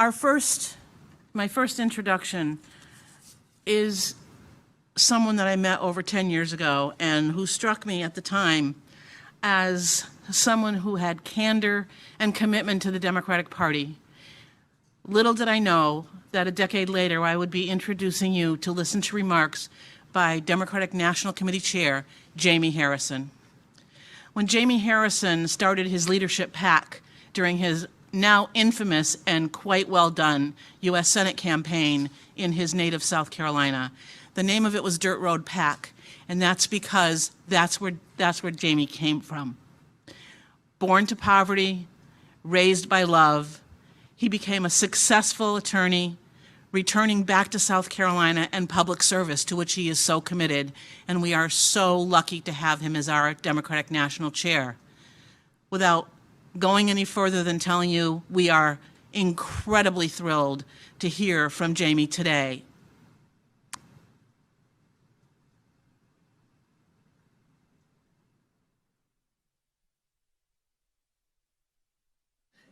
My first introduction is someone that I met over 10 years ago and who struck me at the time as someone who had candor and commitment to the Democratic Party. Little did I know that a decade later I would be introducing you to listen to remarks by Democratic National Committee Chair Jaime Harrison. When Jaime Harrison started his leadership PAC during his now infamous and quite well done U.S. Senate campaign in his native South Carolina, the name of it was Dirt Road PAC, and that's because that's where Jaime came from. Born to poverty, raised by love, he became a successful attorney, returning back to South Carolina and public service, to which he is so committed, and we are so lucky to have him as our Democratic National Chair. Without going any further than telling you, we are incredibly thrilled to hear from Jaime today.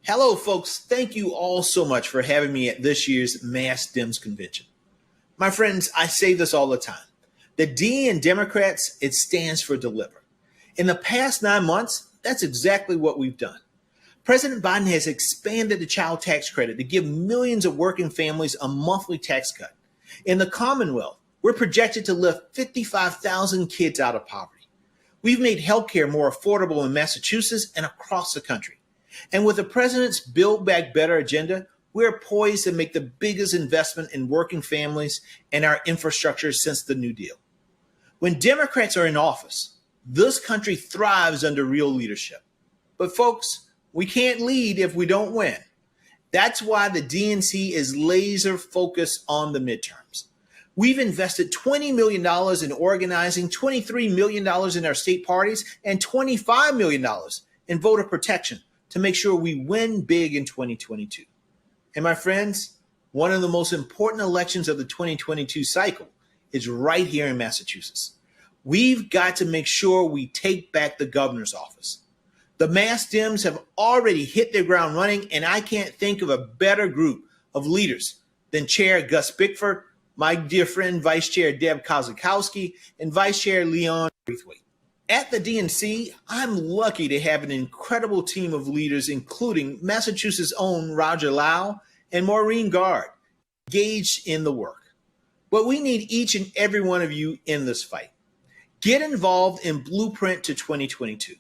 Hello, folks. Thank you all so much for having me at this year's Mass Dems Convention. My friends, I say this all the time. The D in Democrats, it stands for deliver. In the past 9 months, that's exactly what we've done. President Biden has expanded the child tax credit to give millions of working families a monthly tax cut. In the Commonwealth, we're projected to lift 55,000 kids out of poverty. We've made healthcare more affordable in Massachusetts and across the country. And with the president's Build Back Better agenda, we're poised to make the biggest investment in working families and our infrastructure since the New Deal. When Democrats are in office, this country thrives under real leadership. But folks, we can't lead if we don't win. That's why the DNC is laser focused on the midterms. We've invested $20 million in organizing, $23 million in our state parties, and $25 million in voter protection to make sure we win big in 2022. And my friends, one of the most important elections of the 2022 cycle is right here in Massachusetts. We've got to make sure we take back the governor's office. The Mass Dems have already hit their ground running, and I can't think of a better group of leaders than Chair Gus Bickford, my dear friend Vice Chair Deb Kozakowski, and Vice Chair Leon Braithwaite. At the DNC, I'm lucky to have an incredible team of leaders, including Massachusetts' own Roger Lowell and Maureen Gard, engaged in the work. But we need each and every one of you in this fight. Get involved in Blueprint to 2022.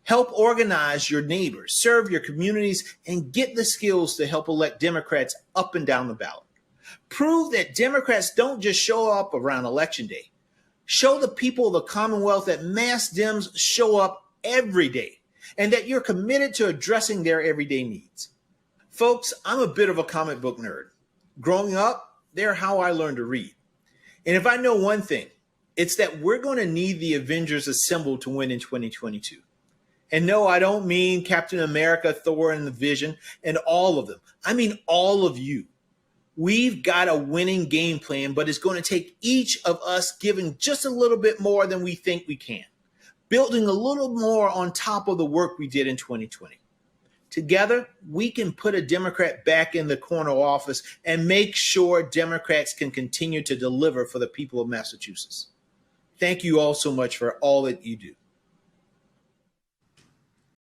Help organize your neighbors, serve your communities, and get the skills to help elect Democrats up and down the ballot. Prove that Democrats don't just show up around Election Day. Show the people of the Commonwealth that Mass Dems show up every day and that you're committed to addressing their everyday needs. Folks, I'm a bit of a comic book nerd. Growing up, they're how I learned to read. And if I know one thing, it's that we're going to need the Avengers assembled to win in 2022. And no, I don't mean Captain America, Thor, and the Vision, and all of them. I mean all of you. We've got a winning game plan, but it's going to take each of us giving just a little bit more than we think we can, building a little more on top of the work we did in 2020. Together, we can put a Democrat back in the corner office and make sure Democrats can continue to deliver for the people of Massachusetts. Thank you all so much for all that you do.